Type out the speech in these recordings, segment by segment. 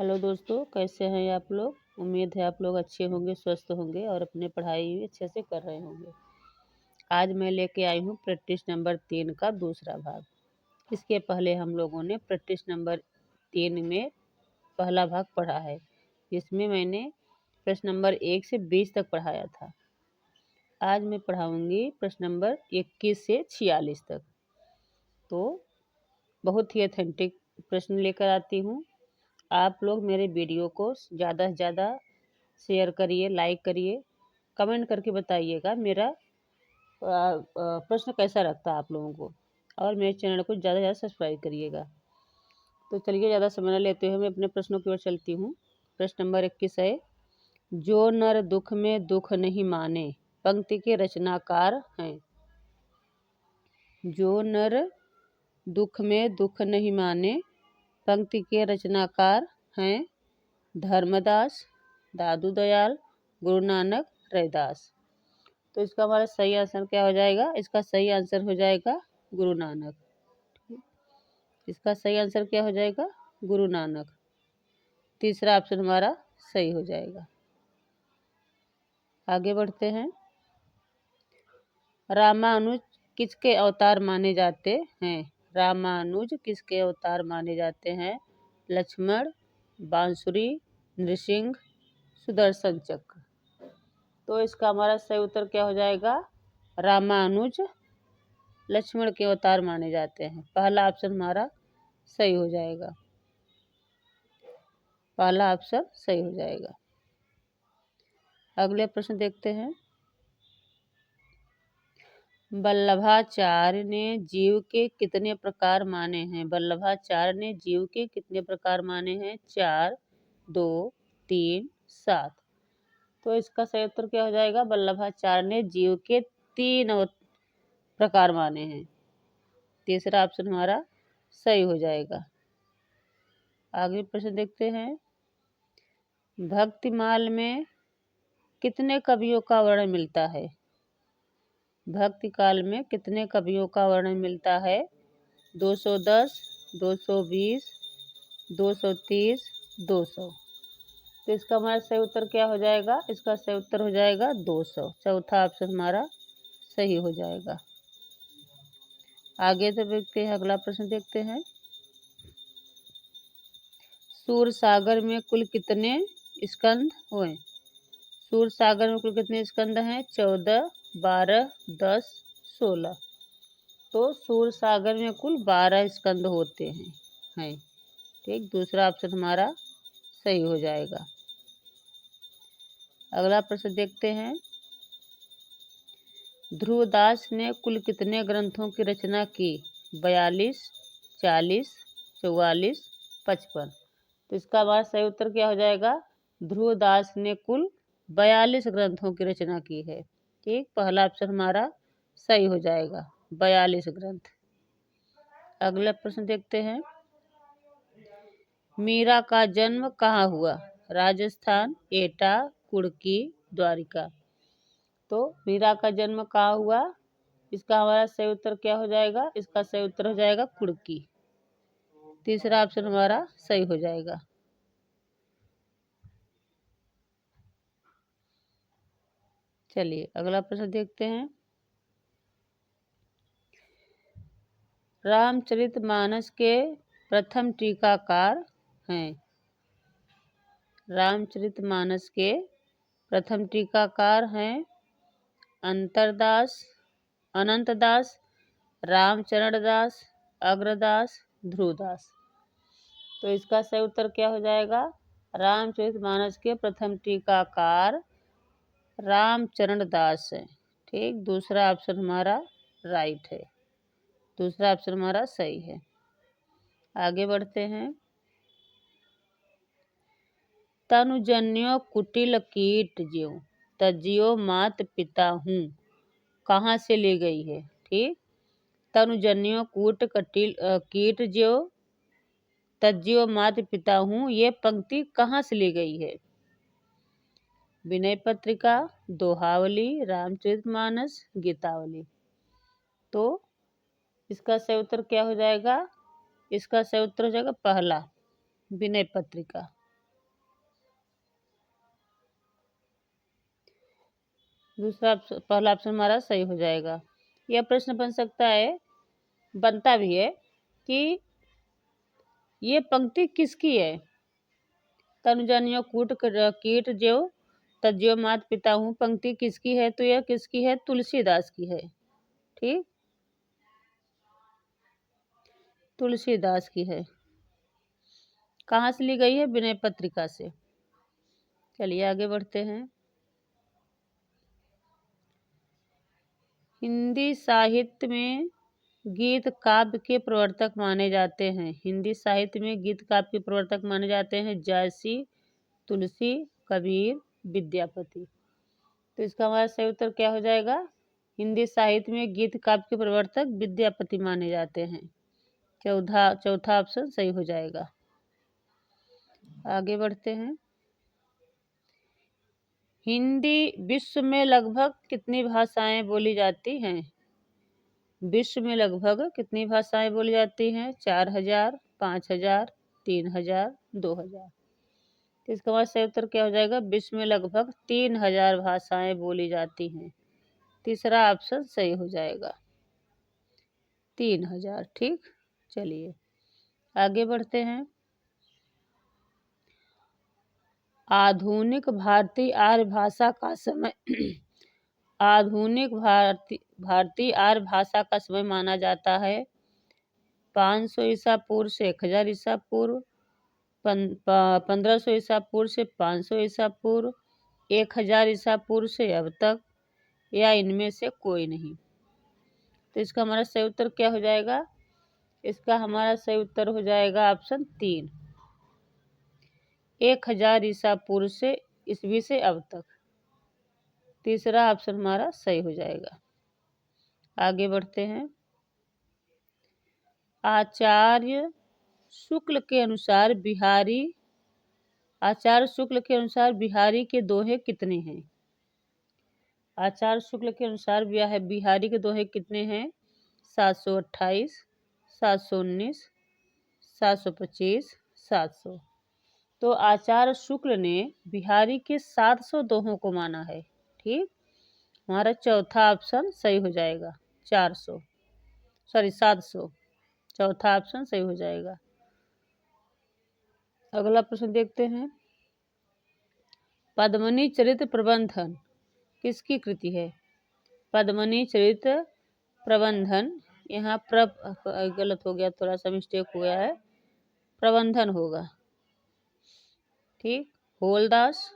Hello दोस्तों, कैसे हैं आप लोग। उम्मीद है आप लोग अच्छे होंगे, स्वस्थ होंगे और अपने पढ़ाई भी अच्छे से कर रहे होंगे। आज मैं लेके आई हूँ प्रैक्टिस नंबर 3 का दूसरा भाग। इसके पहले हम लोगों ने प्रैक्टिस नंबर 3 में पहला भाग पढ़ा है, जिसमें मैंने प्रश्न नंबर 1 से 20 तक पढ़ाया था। आज मैं पढ़ाऊँगी प्रश्न नंबर 21 से 46 तक। तो बहुत ही ऑथेंटिक प्रश्न लेकर आती हूँ। आप लोग मेरे वीडियो को ज़्यादा से ज़्यादा शेयर करिए, लाइक करिए, कमेंट करके बताइएगा मेरा प्रश्न कैसा लगता है आप लोगों को, और मेरे चैनल को ज़्यादा से ज़्यादा सब्सक्राइब करिएगा। तो चलिए ज़्यादा समय न लेते हुए मैं अपने प्रश्नों की ओर चलती हूँ। प्रश्न नंबर 21 है, जो नर दुख में दुख नहीं माने पंक्ति के रचनाकार हैं। जो नर दुख में दुख नहीं माने पंक्ति के रचनाकार हैं धर्मदास, दादू दयाल, गुरु नानक, रैदास। तो इसका हमारा सही आंसर क्या हो जाएगा? इसका सही आंसर हो जाएगा गुरु नानक। इसका सही आंसर क्या हो जाएगा? गुरु नानक। तीसरा ऑप्शन हमारा सही हो जाएगा। आगे बढ़ते हैं। रामानुज किसके अवतार माने जाते हैं? रामानुज किसके अवतार माने जाते हैं? लक्ष्मण, बांसुरी, नृसिंह, सुदर्शन चक्र। तो इसका हमारा सही उत्तर क्या हो जाएगा? रामानुज लक्ष्मण के अवतार माने जाते हैं। पहला ऑप्शन हमारा सही हो जाएगा। पहला ऑप्शन सही हो जाएगा। अगले प्रश्न देखते हैं। वल्लभाचार्य ने जीव के कितने प्रकार माने हैं? वल्लभाचार्य ने जीव के कितने प्रकार माने हैं? 4, 2, 3, 7। तो इसका सही उत्तर क्या हो जाएगा? वल्लभाचार्य ने जीव के 3 प्रकार माने हैं। तीसरा ऑप्शन हमारा सही हो जाएगा। आगे प्रश्न देखते हैं। भक्तिमाल में कितने कवियों का वर्णन मिलता है? भक्ति काल में कितने कवियों का वर्णन मिलता है? 210, 220, 230, 200। तो इसका हमारा सही उत्तर क्या हो जाएगा? इसका सही उत्तर हो जाएगा 200। चौथा ऑप्शन हमारा सही हो जाएगा। आगे तो देखते हैं, अगला प्रश्न देखते हैं। सूर सागर में कुल कितने स्कंद हुए? सूर सागर में कुल कितने स्कंद हैं? 14, 12, 10, 16। तो सूर सागर में कुल 12 स्कंद होते हैं। ठीक, दूसरा ऑप्शन हमारा सही हो जाएगा। अगला प्रश्न देखते हैं। ध्रुवदास ने कुल कितने ग्रंथों की रचना की? 42, 40, 44, 55। तो इसका हमारा सही उत्तर क्या हो जाएगा? ध्रुवदास ने कुल 42 ग्रंथों की रचना की है। ठीक, पहला ऑप्शन हमारा सही हो जाएगा, 42 ग्रंथ। अगला प्रश्न देखते हैं। मीरा का जन्म कहाँ हुआ? राजस्थान, एटा, कुर्की, द्वारिका। तो मीरा का जन्म कहाँ हुआ? इसका हमारा सही उत्तर क्या हो जाएगा? इसका सही उत्तर हो जाएगा कुर्की। तीसरा ऑप्शन हमारा सही हो जाएगा। चलिए अगला प्रश्न देखते हैं। रामचरितमानस के प्रथम टीकाकार हैं। रामचरितमानस के प्रथम टीकाकार हैं अंतरदास, अनंतदास, रामचरणदास, अग्रदास, ध्रुवदास। तो इसका सही उत्तर क्या हो जाएगा? रामचरितमानस के प्रथम टीकाकार रामचरणदास है। ठीक, दूसरा ऑप्शन हमारा राइट है। दूसरा ऑप्शन हमारा सही है। आगे बढ़ते हैं। तनुजन्यो कुटिल कीट ज्यों तज्जियो मात पिता हूँ कहाँ से ली गई है? ठीक, तनुजन्यो कूट कटिल कीट ज्यों तज्जियो मात पिता हूँ, ये पंक्ति कहाँ से ली गई है? विनय पत्रिका, दोहावली, रामचरितमानस, गीतावली। तो इसका सही उत्तर क्या हो जाएगा? इसका सही उत्तर हो जाएगा पहला, विनय पत्रिका। दूसरा पहला ऑप्शन हमारा सही हो जाएगा। यह प्रश्न बन सकता है, बनता भी है कि ये पंक्ति किसकी है। तनु जानियो कूट कीट ज्यों तज्यो मात पिता हूँ, पंक्ति किसकी है, तो यह किसकी है, तुलसीदास की है। ठीक, तुलसीदास की है। कहाँ से ली गई है, विनय पत्रिका से। चलिए आगे बढ़ते हैं। हिंदी साहित्य में गीत काव्य के प्रवर्तक माने जाते हैं। हिंदी साहित्य में गीत काव्य के प्रवर्तक माने जाते हैं जायसी, तुलसी, कबीर, विद्यापति। तो इसका हमारा सही उत्तर क्या हो जाएगा, हिंदी साहित्य में गीत काव्य के प्रवर्तक विद्यापति माने जाते हैं। चौथा ऑप्शन सही हो जाएगा। आगे बढ़ते हैं। हिंदी विश्व में लगभग कितनी भाषाएं बोली जाती हैं। विश्व में लगभग कितनी भाषाएं बोली जाती हैं, 4000, 5000, 3000, 2000। तो इसका हमारा सही उत्तर क्या हो जाएगा, विश्व में लगभग 3000 भाषाएं बोली जाती हैं। तीसरा ऑप्शन सही हो जाएगा, 3000। ठीक, चलिए आगे बढ़ते हैं। आधुनिक भारतीय आर्य भाषा का समय आधुनिक भारतीय आर्य भाषा का समय माना जाता है 500 ईसा पूर्व से 1000 ईसा पूर्व, 1500 ईसा पूर्व से 500 ईसा पूर्व, 1000 ईसा पूर्व से अब तक, या इनमें से कोई नहीं। तो इसका हमारा सही उत्तर क्या हो जाएगा, इसका हमारा सही उत्तर हो जाएगा ऑप्शन 3, 1000 ईसा पूर्व से ईस्वी से अब तक। तीसरा ऑप्शन हमारा सही हो जाएगा। आगे बढ़ते हैं। आचार्य शुक्ल के अनुसार बिहारी के दोहे कितने हैं। आचार्य शुक्ल के अनुसार बिहारी के दोहे कितने हैं, 728, 719, 725, 700। तो आचार्य शुक्ल ने बिहारी के 700 दोहों को माना है। ठीक, हमारा चौथा ऑप्शन सही हो जाएगा, 700। चौथा ऑप्शन सही हो जाएगा। अगला प्रश्न देखते हैं। पद्मिनी चरित प्रबंधन किसकी कृति है। पद्मिनी चरित प्रबंधन, यहाँ गलत हो गया, थोड़ा सा मिस्टेक हो गया है, प्रबंधन होगा। ठीक, होलदास,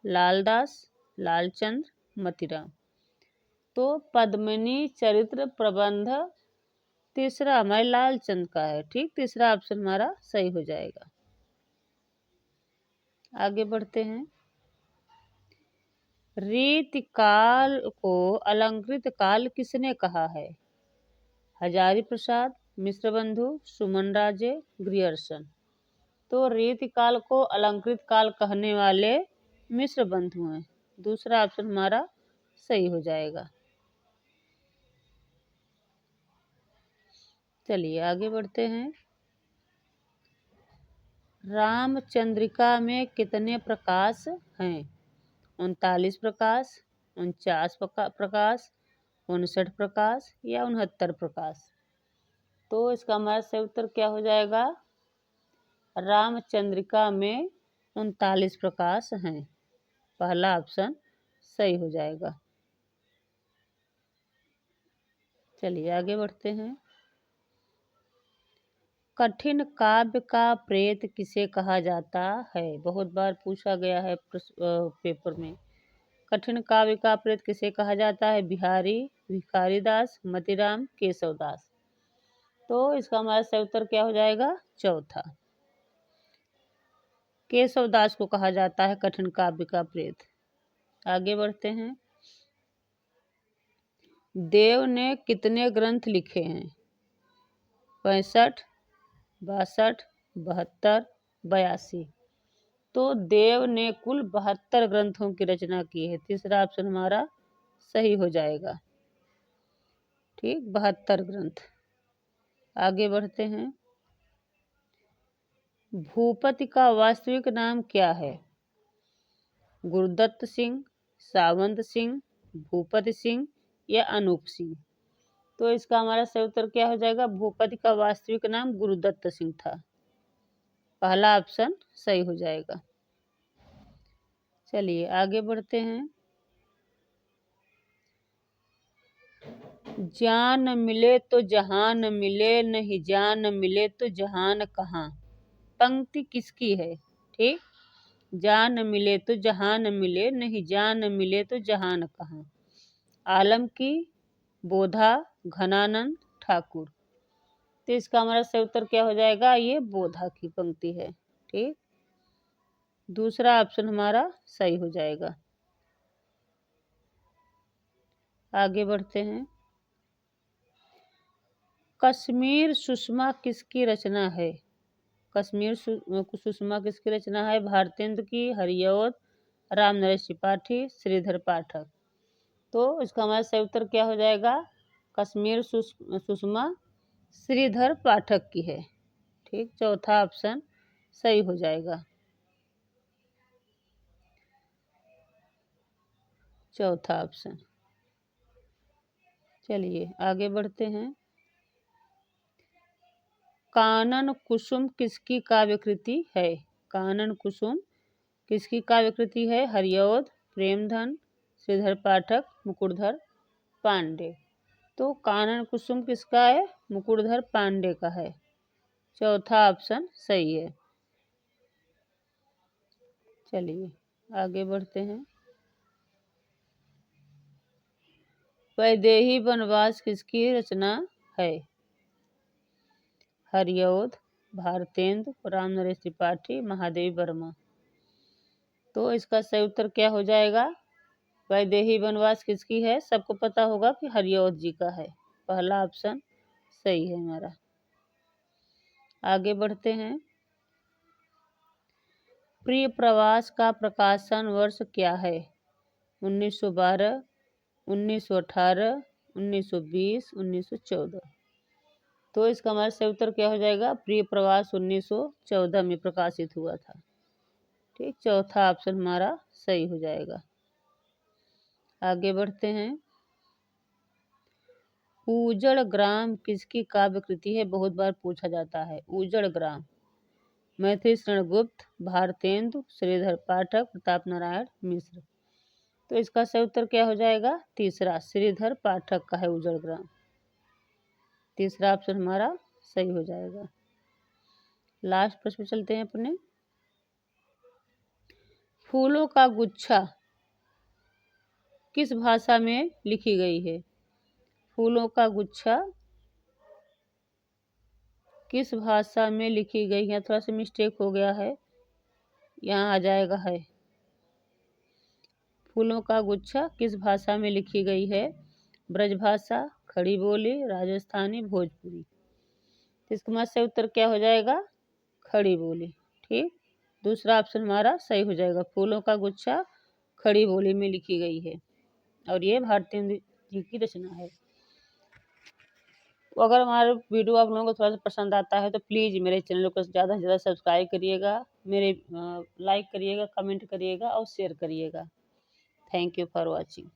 लालदास, लालचंद्र, मतीराम। तो पद्मिनी चरित्र प्रबंध तीसरा हमारे लालचंद का है। ठीक, तीसरा ऑप्शन हमारा सही हो जाएगा। आगे बढ़ते हैं। रीतिकाल को अलंकृत काल किसने कहा है। हजारी प्रसाद, मिश्र बंधु, सुमन राजे, ग्रियर्सन। तो रीतिकाल को अलंकृत काल कहने वाले मिश्र बंधु हैं। दूसरा ऑप्शन हमारा सही हो जाएगा। चलिए आगे बढ़ते हैं। रामचंद्रिका में कितने प्रकाश हैं। 39 प्रकाश, 49 प्रकाश, 59 प्रकाश, या 69 प्रकाश। तो इसका हमारा सही उत्तर क्या हो जाएगा, रामचंद्रिका में 39 प्रकाश हैं। पहला ऑप्शन सही हो जाएगा। चलिए आगे बढ़ते हैं। कठिन काव्य का प्रेत किसे कहा जाता है। बहुत बार पूछा गया है पेपर में। कठिन काव्य का प्रेत किसे कहा जाता है। बिहारी, भिखारीदास, मतीराम, केशवदास। तो इसका हमारा सही उत्तर क्या हो जाएगा, चौथा, केशवदास को कहा जाता है कठिन काव्य का प्रेत। आगे बढ़ते हैं। देव ने कितने ग्रंथ लिखे हैं। 65, 62, 72, 82। तो देव ने कुल 72 ग्रंथों की रचना की है। तीसरा ऑप्शन हमारा सही हो जाएगा। ठीक, 72 ग्रंथ। आगे बढ़ते हैं। भूपति का वास्तविक नाम क्या है। गुरुदत्त सिंह, सावंत सिंह, भूपति सिंह या अनूप सिंह। तो इसका हमारा सही उत्तर क्या हो जाएगा? भूपति का वास्तविक नाम गुरुदत्त सिंह था। पहला ऑप्शन सही हो जाएगा। चलिए आगे बढ़ते हैं। जान मिले तो जहान मिले, नहीं जान मिले तो जहान कहाँ। पंक्ति किसकी है? ठीक, जान मिले तो जहान मिले, नहीं जान मिले तो जहान कहाँ। आलम की, बोधा, घनानंद, ठाकुर। तो इसका हमारा सही उत्तर क्या हो जाएगा? ये बोधा की पंक्ति है। ठीक, दूसरा ऑप्शन हमारा सही हो जाएगा। आगे बढ़ते हैं। कश्मीर सुषमा किसकी रचना है? कश्मीर सुषमा किसकी रचना है? भारतेंदु की, हरिऔध, रामनरेश त्रिपाठी, श्रीधर पाठक। तो इसका हमारा सही उत्तर क्या हो जाएगा? कश्मीर सुषमा श्रीधर पाठक की है। ठीक, चौथा ऑप्शन सही हो जाएगा। चौथा ऑप्शन। चलिए आगे बढ़ते हैं। कानन कुसुम किसकी काव्यकृति है? कानन कुसुम किसकी काव्यकृति है? हरिऔध, प्रेमधन, श्रीधर पाठक, मुकुटधर पांडे। तो कानन कुसुम किसका है? मुकुटधर पांडे का है। चौथा ऑप्शन सही है। चलिए आगे बढ़ते हैं। वैदेही वनवास किसकी रचना है? हरिऔध, भारतेंदु, रामनरेश त्रिपाठी, महादेवी वर्मा। तो इसका सही उत्तर क्या हो जाएगा? वैदेही वनवास किसकी है? सबको पता होगा कि हरिऔध जी का है। पहला ऑप्शन सही है हमारा। आगे बढ़ते हैं। प्रिय प्रवास का प्रकाशन वर्ष क्या है? 1912, 1918, 1920, 1914। तो इसका हमारा सही उत्तर क्या हो जाएगा? प्रिय प्रवास 1914 में प्रकाशित हुआ था। ठीक, चौथा ऑप्शन हमारा सही हो जाएगा। आगे बढ़ते हैं। उजड़ ग्राम किसकी काव्यकृति है? बहुत बार पूछा जाता है। उजड़ ग्राम मैथिली शरण गुप्त, भारतेंदु, श्रीधर पाठक, प्रताप नारायण मिश्र। तो इसका सही उत्तर क्या हो जाएगा? तीसरा, श्रीधर पाठक का है उजड़ ग्राम। तीसरा ऑप्शन हमारा सही हो जाएगा। लास्ट प्रश्न चलते हैं अपने। फूलों का गुच्छा किस भाषा में लिखी गई है? फूलों का गुच्छा किस भाषा में लिखी गई है? थोड़ा सा मिस्टेक हो गया है, यहाँ आ जाएगा है। फूलों का गुच्छा किस भाषा में लिखी गई है? ब्रजभाषा, खड़ी बोली, राजस्थानी, भोजपुरी। इसका हमारा सही उत्तर क्या हो जाएगा? खड़ी बोली। ठीक, दूसरा ऑप्शन हमारा सही हो जाएगा। फूलों का गुच्छा खड़ी बोली में लिखी गई है और ये भारतेंदु जी की रचना है। तो अगर हमारा वीडियो आप लोगों को थोड़ा सा पसंद आता है तो प्लीज़ मेरे चैनल को ज़्यादा से ज़्यादा सब्सक्राइब करिएगा, मेरे लाइक करिएगा, कमेंट करिएगा और शेयर करिएगा। Thank you for watching.